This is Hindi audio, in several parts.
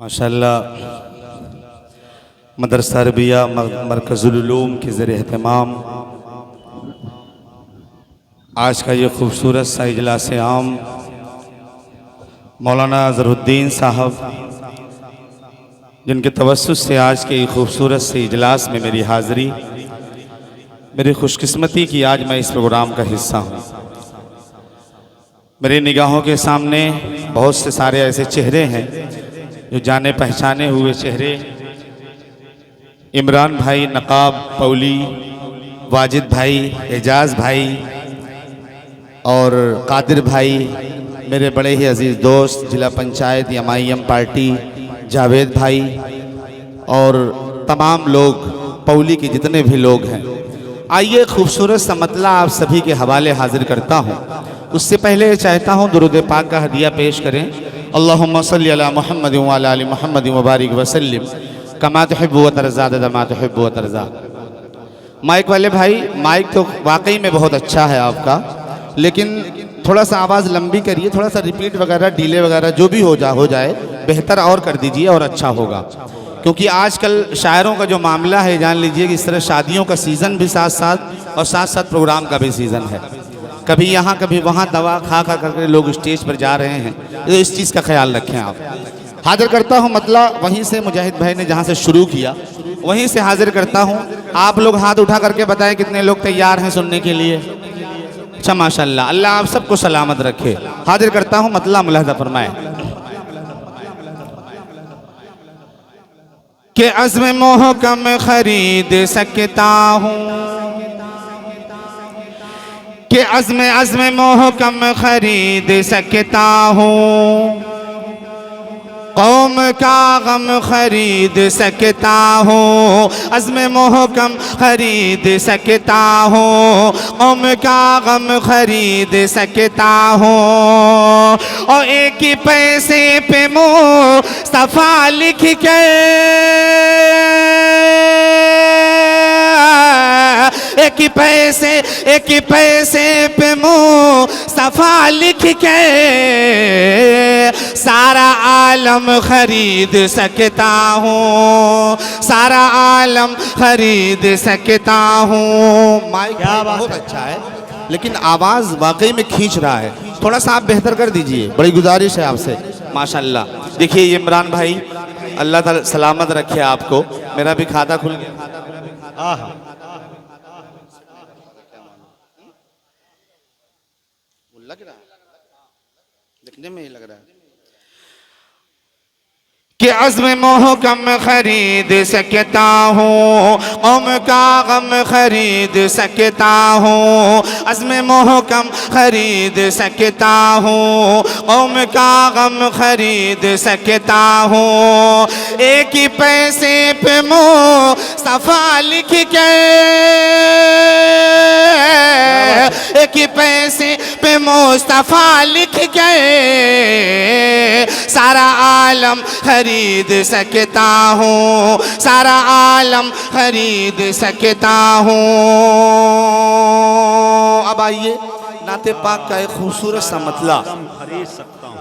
माशाअल्लाह मदरसा रबिया मरकज़ुल उलूम के ज़रिए एहतमाम आज का ये खूबसूरत सा इजलास आम मौलाना ज़हरुद्दीन साहब जिनके तवस्सुत से आज के खूबसूरत से इजलास में मेरी हाज़िरी, मेरी खुशकिस्मती कि आज मैं इस प्रोग्राम का हिस्सा हूँ। मेरी निगाहों के सामने बहुत से सारे ऐसे चेहरे हैं जो जाने पहचाने हुए चेहरे। इमरान भाई नकाब पौली, वाजिद भाई, एजाज भाई और कादिर भाई, मेरे बड़े ही अजीज़ दोस्त जिला पंचायत MIM पार्टी जावेद भाई और तमाम लोग पौली के जितने भी लोग हैं। आइए खूबसूरत सा मतला आप सभी के हवाले हाजिर करता हूँ। उससे पहले चाहता हूँ दुरूद पाक का हदिया पेश करें। अल्लाहुम्मा सल्ली अला मुहम्मद व अला आलि मुहम्मद व बारिक वसल्लिम कमा तुहिब्बु व तर्ज़ा दमा तुहिब्बु व तर्ज़ा। माइक वाले भाई, माइक तो वाकई में बहुत अच्छा है आपका, लेकिन थोड़ा सा आवाज़ लंबी करिए, थोड़ा सा रिपीट वगैरह डिले वगैरह जो भी हो जाए बेहतर और कर दीजिए और अच्छा होगा। क्योंकि आजकल शायरों का जो मामला है, जान लीजिए कि इस तरह शादियों का सीज़न भी साथ साथ और साथ साथ प्रोग्राम का भी सीज़न है। कभी यहाँ कभी वहाँ दवा खा करके लोग स्टेज पर जा रहे हैं, तो इस चीज़ का ख्याल रखें आप। हाजिर करता हूँ मतलब वहीं से मुजाहिद भाई ने जहाँ से शुरू किया वहीं से हाजिर करता हूँ। आप लोग हाथ उठा करके बताएं कितने लोग तैयार हैं सुनने के लिए। अच्छा माशाल्लाह, अल्लाह आप सबको सलामत रखे। हाजिर करता हूँ मतला मुलाहज़ा फरमाए कि अज़्म मोहकम खरीद सकता हूँ, कि अज़्म मोहकम खरीद सकता हूँ, कौम का गम खरीद सकता हूँ। अज़्म मोहकम खरीद सकता हूँ, कौम का गम खरीद सकता हूँ, और एक ही पैसे पे मुस्तफ़ा लिख के, एक ही पैसे पे मुस्तफ़ा लिख के सारा आलम खरीद सकता हूँ, सारा आलम खरीद सकता हूँ। माइक बहुत अच्छा है लेकिन आवाज़ वाकई में खींच रहा है, थोड़ा सा आप बेहतर कर दीजिए, बड़ी गुजारिश है आपसे। माशाल्लाह। देखिए इमरान भाई, अल्लाह ताला सलामत रखे आपको। मेरा भी खाता खुल गया। लग रहा है, दिखने में ही लग रहा है कि अज़्म मोहकम खरीद सकता हूँ, कौम का गम खरीद सकता हूँ। अज़्म मोहकम खरीद सकता हूँ, कौम का गम खरीद सकता हूँ, एक ही पैसे पे मुस्तफ़ा लिख के, एक ही पैसे पे मुस्तफ़ा लिख के सारा आलम खरीद सकता हूँ, सारा आलम खरीद सकता हूँ। अब आइए नाते पाक का एक खूबसूरत सा मतला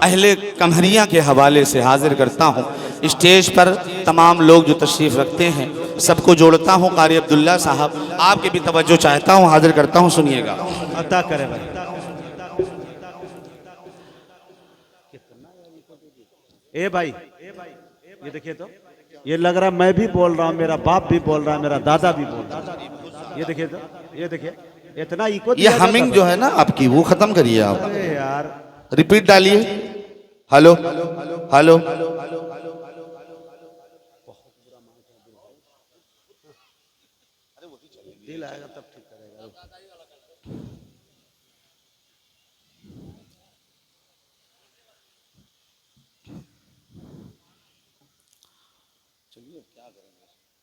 अहले कमहरिया के हवाले से हाजिर करता हूँ। स्टेज पर तमाम लोग जो तशरीफ़ रखते हैं सबको जोड़ता हूँ। कारी अब्दुल्ला साहब आपके भी तवज्जो चाहता हूँ, हाजिर करता हूँ, सुनिएगा। अता करे भाई। ए भाई, ये देखिए तो, ये लग रहा है मैं भी बोल रहा हूँ, मेरा बाप भी बोल रहा है, मेरा दादा भी बोल रहा है। ये देखिए तो, ये देखिए इतना इको। ये हमिंग जो है ना आपकी, वो खत्म करिए आप। अरे यार रिपीट डालिए। Hello hello. दिल आएगा तब ठीक करेगा।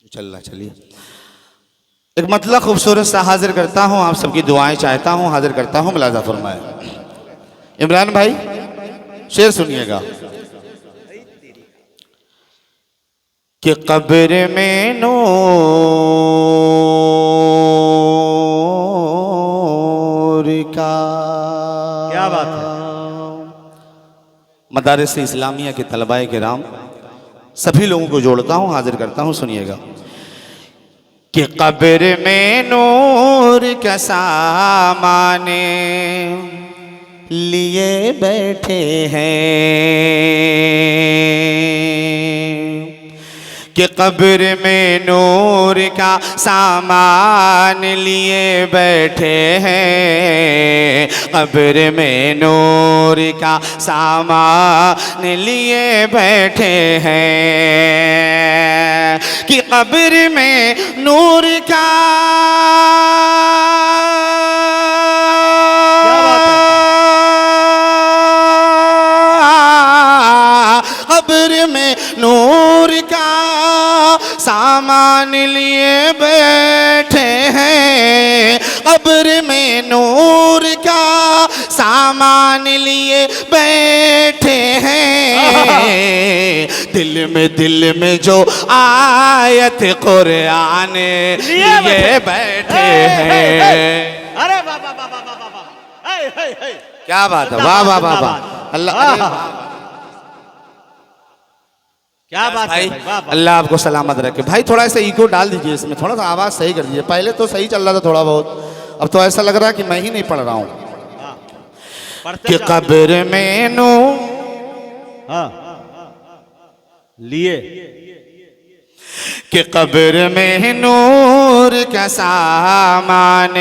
चल रहा, चलिए। एक मतलब खूबसूरत सा हाजिर करता हूँ, आप सबकी दुआएं चाहता हूँ, हाजिर करता हूँ, मुलाजा फरमाए। इमरान भाई शेर सुनिएगा कि कब्र में नूर का, क्या बात है। मदारिस इस्लामिया के तलबाए किराम सभी लोगों को जोड़ता हूँ, हाजिर करता हूँ, सुनिएगा। कि कब्र में नूर का सामाने लिए बैठे हैं, कि कब्र में नूर का सामान लिए बैठे हैं, कब्र में नूर का सामान लिए बैठे हैं, कि कब्र में नूर का कब्र में नूर का सामान लिए बैठे हैं, कब्र में नूर का सामान लिए बैठे हैं। दिल में जो आयत कुरान लिए बैठे हैं। अरे वाह वाह वाह वाह वाह वाह, क्या बात है, वाह वाह वाह वाह, अल्लाह, क्या बात है भाई, वाह वाह। अल्लाह आपको सलामत रखे। भाई थोड़ा सा इको डाल दीजिए इसमें, थोड़ा सा आवाज़ सही कर दीजिए। पहले तो सही चल रहा था थोड़ा बहुत, अब तो ऐसा लग रहा है कि मैं ही नहीं पढ़ रहा हूँ। कि कब्र में नूर, हाँ लिए, कि कब्र में नूर का सामान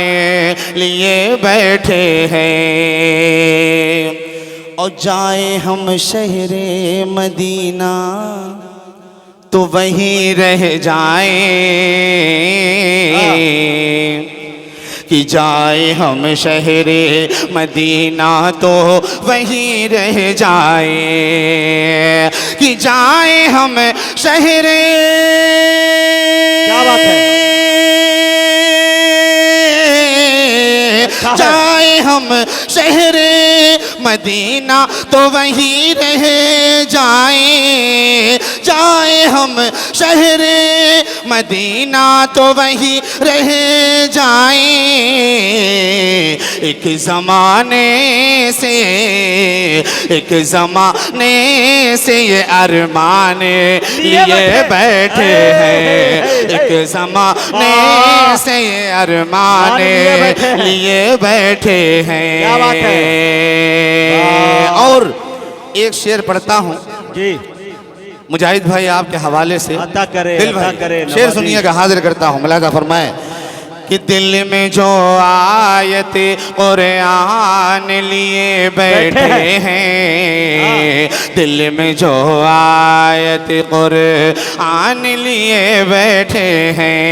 लिए बैठे हैं, और जाए हम शहरे मदीना तो वहीं रह जाए, कि जाए हम शहरे मदीना तो वहीं रह जाए, कि जाए हम शहरे, क्या बात है, जाए हम शहरे मदीना तो वहीं रह जाए, जाए हम शहरे मदीना तो वहीं रह जाए। एक ज़माने से ये अरमान लिए बैठे हैं, एक ज़माने से ये अरमान लिए बैठे हैं। क्या बात है। और एक शेर पढ़ता हूँ जी, मुजाहिद भाई आपके हवाले से, अता करे, दिल अता भाई, करे, शेर नवाज़ी। सुनिएगा, हाजिर करता हूँ। मुलाज़ा फरमाए कि दिल में जो आयत कुरान लिए बैठे हैं, दिल में जो आयत कुरान लिए बैठे हैं,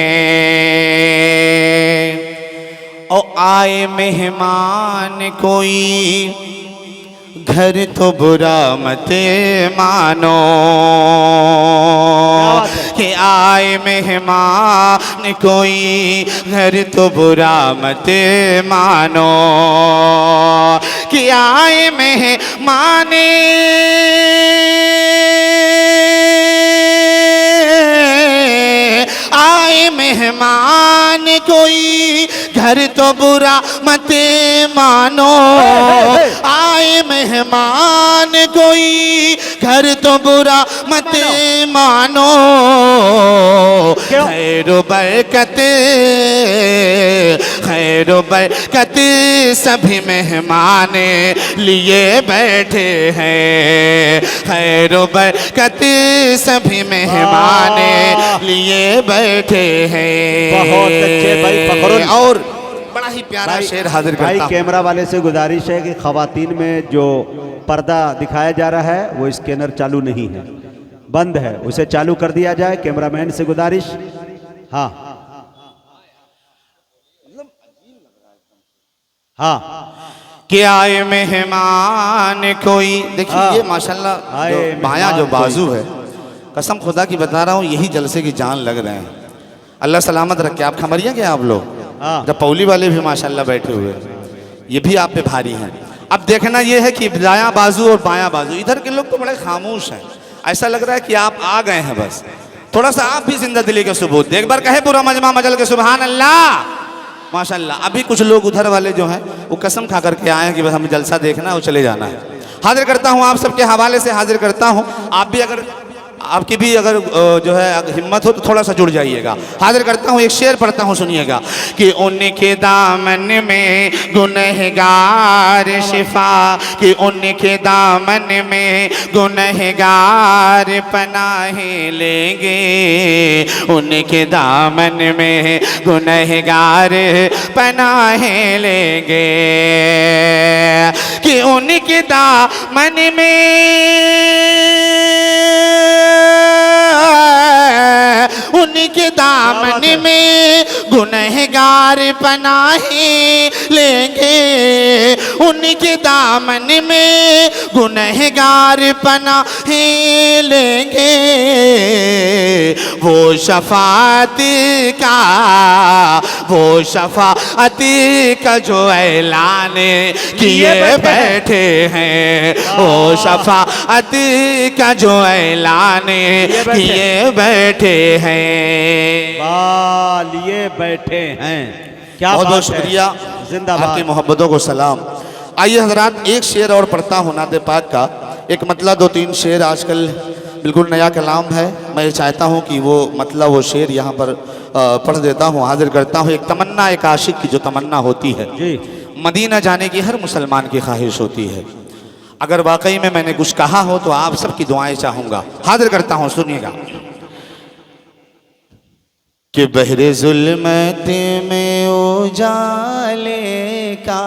और आए मेहमान कोई घर तो बुरा मत मानो, कि आए मेहमान कोई घर तो बुरा मत मानो, कि आए मेहमान आए मेहमान कोई घर तो बुरा मत मानो, आए मेहमान कोई घर तो बुरा मत मानो, खैर बरकत सभी मेहमान लिए बैठे हैं, खैर बरकत सभी मेहमान लिए बैठे हैं। बहुत अच्छे भाई, फखरुल। और बड़ा ही प्यारा शेर हाजिर भाई करता हूँ। कैमरा वाले से गुजारिश है कि खवातीन में जो पर्दा दिखाया जा रहा है वो स्कैनर चालू नहीं है, बंद है, उसे चालू कर दिया जाए। कैमरामैन से गुजारिश। हाँ हाँ, कि आए मेहमान कोई, देखिए ये माशाल्लाह आए जो बायां जो मेहमान बाजू है, कसम खुदा की बता रहा हूँ, यही जलसे की जान लग रहे हैं। अल्लाह सलामत रखे। आप खमरिया क्या आप लोग, हाँ। जब पौली वाले भी माशाल्लाह बैठे हुए हैं, ये भी आप पे भारी हैं। अब देखना ये है कि दायां बाजू और बायां बाजू, इधर के लोग तो बड़े खामोश हैं, ऐसा लग रहा है कि आप आ गए हैं बस। थोड़ा सा आप भी जिंदा दिली के सबूत एक बार कहे पूरा मजमा मजल के सुभान अल्लाह माशाल्लाह। अभी कुछ लोग उधर वाले जो हैं वो कसम खा करके आए हैं कि बस हमें जलसा देखना है और चले जाना है। हाजिर करता हूँ, आप सबके हवाले से हाजिर करता हूँ। आप भी अगर आपकी भी अगर जो है अगर हिम्मत हो तो थोड़ा सा जुड़ जाइएगा। हाजिर करता हूँ, एक शेर पढ़ता हूँ, सुनिएगा कि उनके दामन में गुनहगार शिफा, कि उनके दामन में गुनहगार पनाहे लेंगे, उनके दामन में गुनहगार पनाहे लेंगे, कि उनके दामन उनके दामन में गुनहगार पनाहे लेंगे, उनके दामन में गुनहगार पनाहे लेंगे, वो शफाअत का, वो शफाअत का जो ऐलान किए बैठे हैं, वो शफाअत का जो ऐलान किए बैठे हैं। लिए बैठे हैं। क्या बहुत बहुत बात है। शुक्रिया, जिंदाबाद। आपकी मोहब्बतों को सलाम। आइए हजरात, एक शेर और पढ़ता हूँ नाते पाक का, एक मतलब 2-3 शेर आजकल बिल्कुल नया कलाम है। मैं चाहता हूँ कि वो मतलब वो शेर यहाँ पर पढ़ देता हूँ, हाजिर करता हूँ। एक तमन्ना, एक आशिक की जो तमन्ना होती है, जी। मदीना जाने की हर मुसलमान की ख्वाहिश होती है। अगर वाकई में मैंने कुछ कहा हो तो आप सबकी दुआएं चाहूँगा। हाजिर करता हूँ, सुनिएगा कि बहरे जुल्मत में उजाले का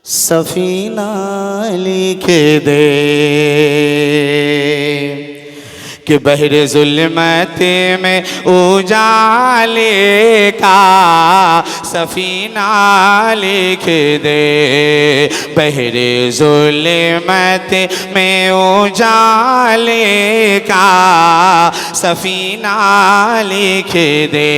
सफीना लिख दे, कि बहरे जुल्मत में उजाले का सफीना लिख दे, बहरे जुल्मत में उजाले का सफीना लिख दे,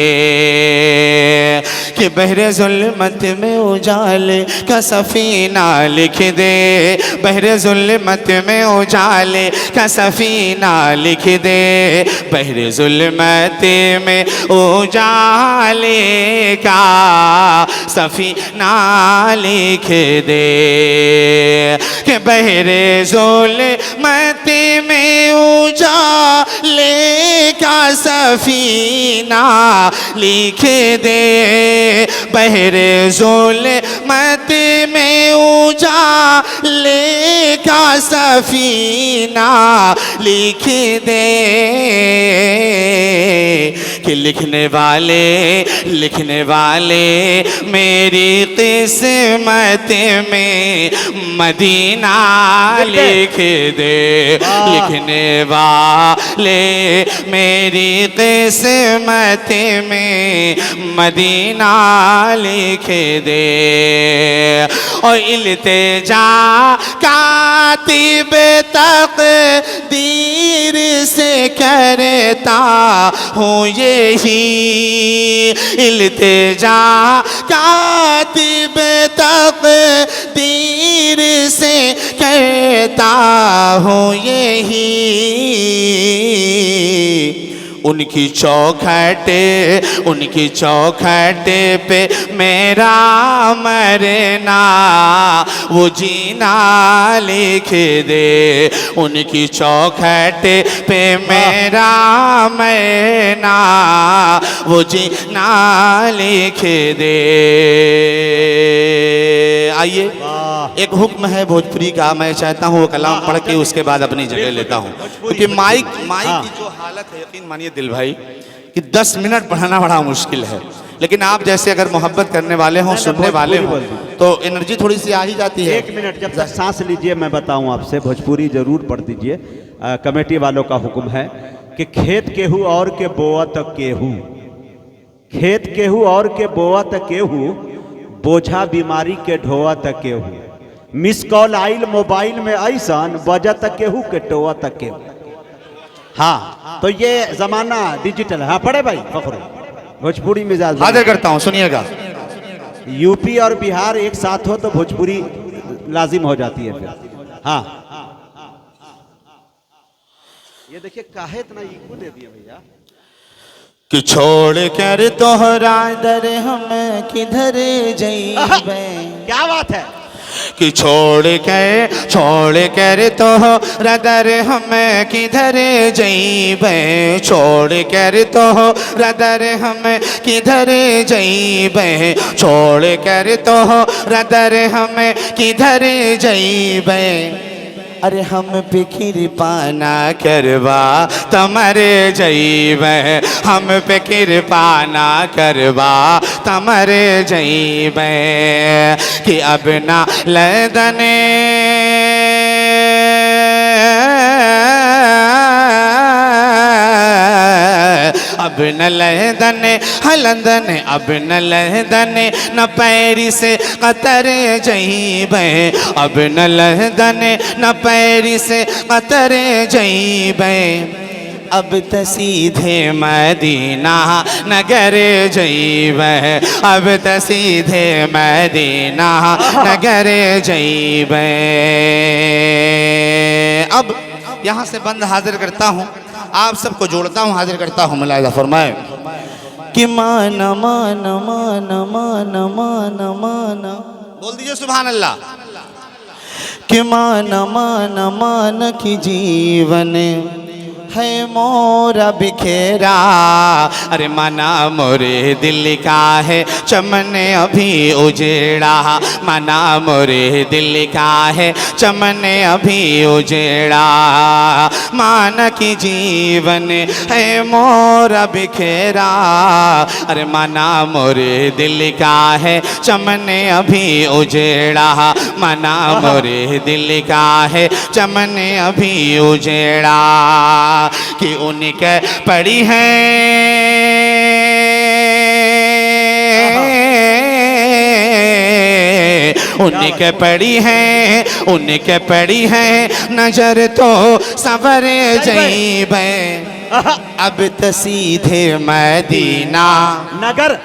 कि बहरे जुल्मत में उजाले का सफीना लिख दे, बहरे जुल्मत में उजाले का सफीना लिख दे, बहरे जुल्मत में उजाले का सफीना लिख दे, कि बहरे जुल्मत में उजाले का सफीना लिख दे, बहरे जुल्मत में उजाले का सफीना लिख दे, कि लिखने वाले मेरी किस्मत में मदीना लिख दे, लिखने वाले मेरी किस्मत में मदीना लिख दे, और इल्तिजा कातिब तकदीर से करता हूँ यही, इल्तिजा कातिब तकदीर से करता हूँ यही, उनकी चौखट पे मेरा मरना वो जीना लिख दे, उनकी चौखट पे मेरा मरना वो जीना लिख दे। आइए, एक हुक्म है भोजपुरी का, मैं चाहता हूँ वो कलाम पढ़ के उसके बाद अपनी जगह लेता हूँ, क्योंकि माइक की जो हालत है, यकीन मानिए दिल भाई कि 10 मिनट पढ़ाना बड़ा मुश्किल है, लेकिन आप जैसे अगर मोहब्बत करने वाले हों, सुनने वाले हों, तो एनर्जी थोड़ी सी आ ही जाती है। 1 मिनट जब तक सांस लीजिए, मैं बताऊं आपसे, भोजपुरी जरूर पढ़ दीजिए। कमेटी वालों का हुक्म है कि खेत केहू और के बोअत केहू, खेत केहू और के बोअत केहू, बोझा बीमारी के ढोअत केहू, मिस कॉल आइल मोबाइल में ऐसन बजत केहू के टोअत केहू। हाँ, तो ये जमाना डिजिटल है। हाँ पढ़े भाई फखरू, भोजपुरी मिजाज हाजिर करता हूँ, सुनिएगा। यूपी और बिहार एक साथ हो तो भोजपुरी लाजिम हो जाती है फिर। हाँ, ये देखिए काहे इतना इको दे दिया भैया, कि छोड़ कर तोहरा दर हम किधर जइबे, क्या बात है, कि छोड़ कर तो रदर हमें किधर जइबे, छोड़ कर तो रदर हमें किधर जइबे, छोड़ कर तो रदर हमें किधर जइबे। अरे हम पे कृपा ना करवा तमरे जइबे, हम पे कृपा ना करवा तमरे जइबे। कि अब ना लदने अब न लहदन हलंदन, अब न लहदन न पैरी से कतर जइबे, अब न लहदन न पैरी से कतर जइबे। अब त सीधे मदीना नगर जइबे, अब त सीधे मदीना नगर जइबे। अब यहाँ से बंद हाजिर करता हूँ, आप सबको जोड़ता हूँ, हाजिर करता हूँ। मुलाहिजा फरमाए कि माना माना माना माना माना माना, बोल दीजिए सुभान अल्लाह। कि माना माना माना कि जीवन है मोरा बिखेरा, अरे माना मोरे दिल का है चमन अभी उजेड़ा, माना मोरे दिल का है चमन अभी उजेड़ा। माना कि जीवन है मोरा बिखेरा, अरे माना मोरे दिल का है चमन अभी उजेड़ा, माना मोरे दिल का है चमन अभी उजेड़ा। कि उनके पड़ी है उनके पड़ी है, उनके पड़ी है नजर तो सवरे जइबे। अब त सीधे मदीना नगर,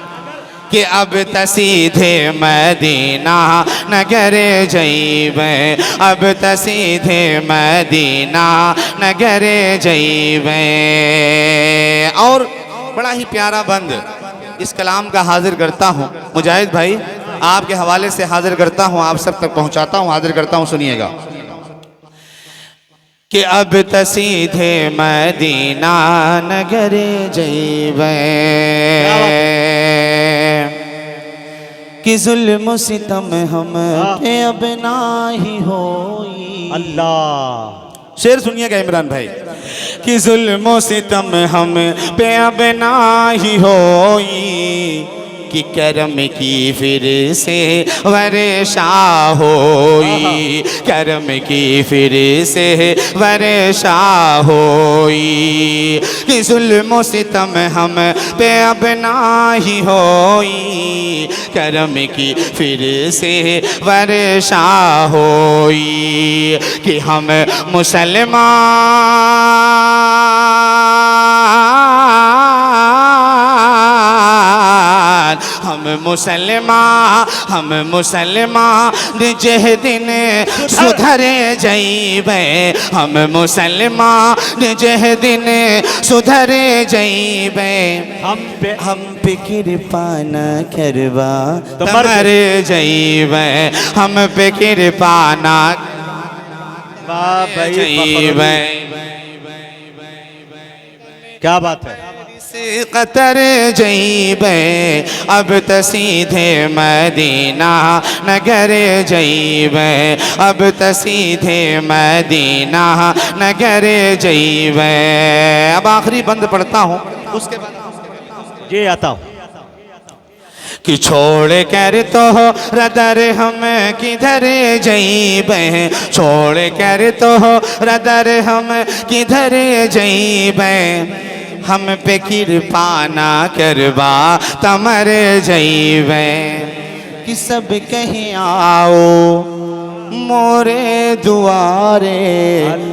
कि अब त सीधे मदीना नगर जइबे, अब त सीधे मदीना नगर जइबे। और बड़ा ही प्यारा बंद इस कलाम का हाजिर करता हूँ मुजाहिद भाई, आपके हवाले से हाजिर करता हूँ, आप सब तक पहुँचाता हूँ, हाजिर करता हूँ, सुनिएगा। कि अब त सीधे मदीना नगर जइबे, कि जुल्म सितम हम पे अब नाही होई। अल्लाह, शेर सुनिएगा इमरान भाई। कि जुल्म सितम हम पे अब नाही होई, कि करम की फिर से वर्षा होई, करम की फिर से वर्षा होई। कि जुल्म सितम हम पे अब नाही होई, करम की फिर से वर्षा होई। कि हम मुसलमान जह दिन सुधरे जइबे, हम मुसलमान जह दिन सुधरे जइबे। हम पे कृपा न करवा तो मर जइबे, हम पे कृपा न जइबे। क्या बात है। कतर जइबे, अब त सीधे मदीना नगर जइबे, अब त सीधे मदीना नगर जइबे। अब आखिरी बंद पढ़ता हूँ, उसके बाद ये आता हूँ। कि छोड़ कर तो रदर हम किधर जइबे, छोड़ कर तो रदर हम किधर जइबे। हम पे कृपा ना करवा तमर जइबे। कि सब कहीं आओ मोरे दुआरे,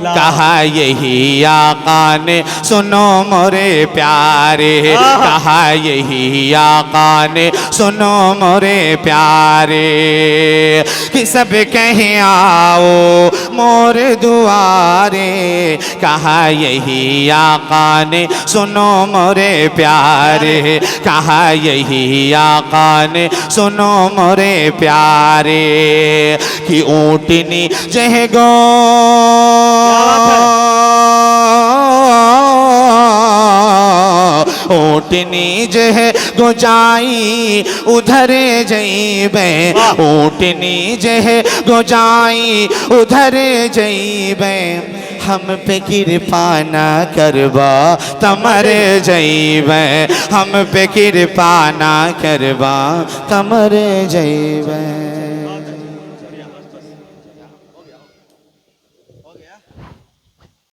कहा यही आका ने सुनो मोरे प्यारे, कहा यही आका ने सुनो मोरे प्यारे। कि सब कहीं आओ मोर दुआरे, कहा यही आका ने सुनो मोरे प्यारे, कहा यही आका ने सुनो मोरे प्यारे, कि ऊँटनी जह गो ऊँटनी जह गोजाई उधर जईबे, ऊँटनी जह गोजाई उधर जईबे, हम पे कृपा न करबा तमर जईबे, हम पे कृपा न करबा तमर जईबे।